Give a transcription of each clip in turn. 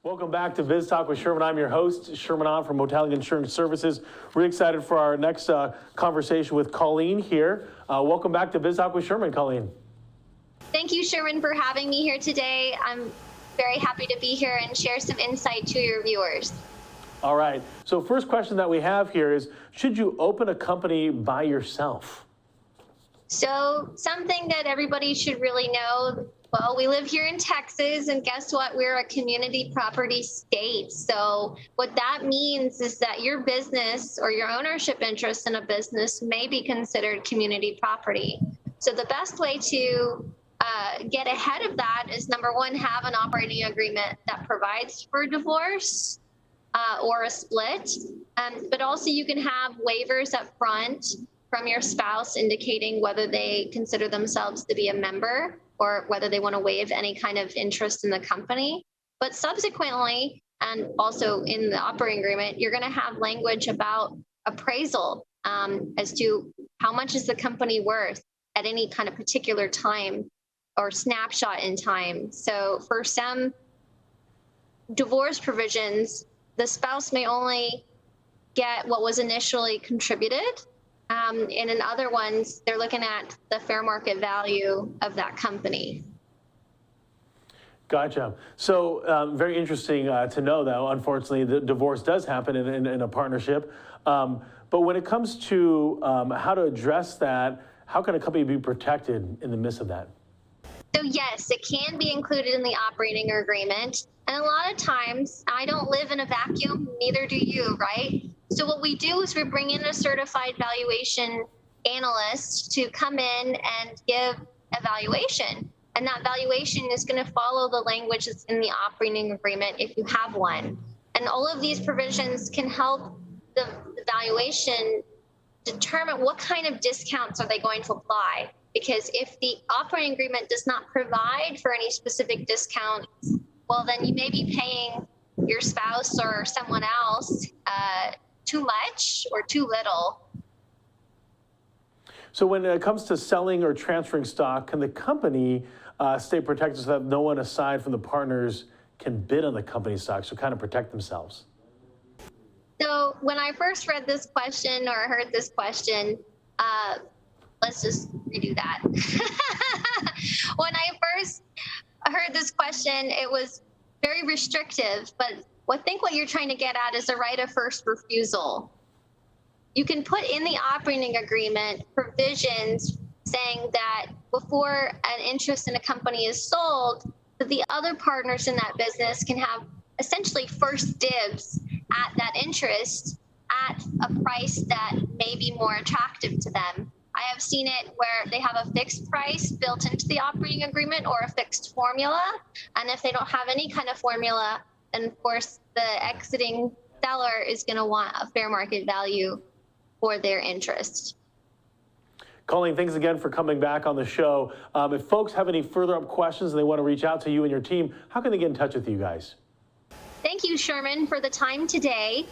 Welcome back to Biz Talk with Sherman. I'm your host, Sherman On from Motalic Insurance Services. Really excited for our next conversation with Colleen here. Welcome back to Biz Talk with Sherman, Colleen. Thank you, Sherman, for having me here today. I'm very happy to be here and share some insight to your viewers. All right. So first question that we have here is, should you open a company by yourself? So something that everybody should really know, well, we live here in Texas, and guess what? We're a community property state. So what that means is that your business or your ownership interest in a business may be considered community property. So the best way to get ahead of that is, number one, have an operating agreement that provides for divorce or a split. But also you can have waivers up front from your spouse indicating whether they consider themselves to be a member or whether they want to waive any kind of interest in the company. But subsequently, and also in the operating agreement, you're going to have language about appraisal as to how much is the company worth at any kind of particular time or snapshot in time. So for some divorce provisions, the spouse may only get what was initially contributed. And in other ones, they're looking at the fair market value of that company. Gotcha. So very interesting to know, though. Unfortunately, the divorce does happen in a partnership. But when it comes to how to address that, how can a company be protected in the midst of that? So yes, it can be included in the operating agreement. And a lot of times, I don't live in a vacuum, neither do you, right? So what we do is we bring in a certified valuation analyst to come in and give a valuation. And that valuation is going to follow the language that's in the operating agreement if you have one. And all of these provisions can help the valuation determine what kind of discounts are they going to apply. Because if the operating agreement does not provide for any specific discounts, well, then you may be paying your spouse or someone else too much or too little. So when it comes to selling or transferring stock, can the company stay protected so that no one aside from the partners can bid on the company's stock, so kind of protect themselves? So when I first read this question or heard this question, let's just redo that. When I first heard this question, it was very restrictive, but I think what you're trying to get at is a right of first refusal. You can put in the operating agreement provisions saying that before an interest in a company is sold, that the other partners in that business can have essentially first dibs at that interest at a price that may be more attractive to them. I have seen it where they have a fixed price built into the operating agreement or a fixed formula. And if they don't have any kind of formula, then of course the exiting seller is going to want a fair market value for their interest. Colleen, thanks again for coming back on the show. If folks have any further up questions and they want to reach out to you and your team, how can they get in touch with you guys? Thank you, Sherman, for the time today.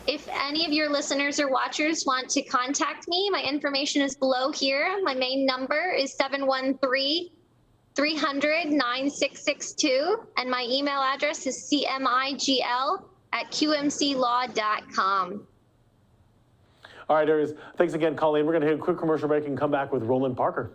If any of your listeners or watchers want to contact me, my information is below here. My main number is 713-300-9662, and my email address is cmigl@qmclaw.com. All right, there is. Thanks again, Colleen. We're going to hit a quick commercial break and come back with Roland Parker.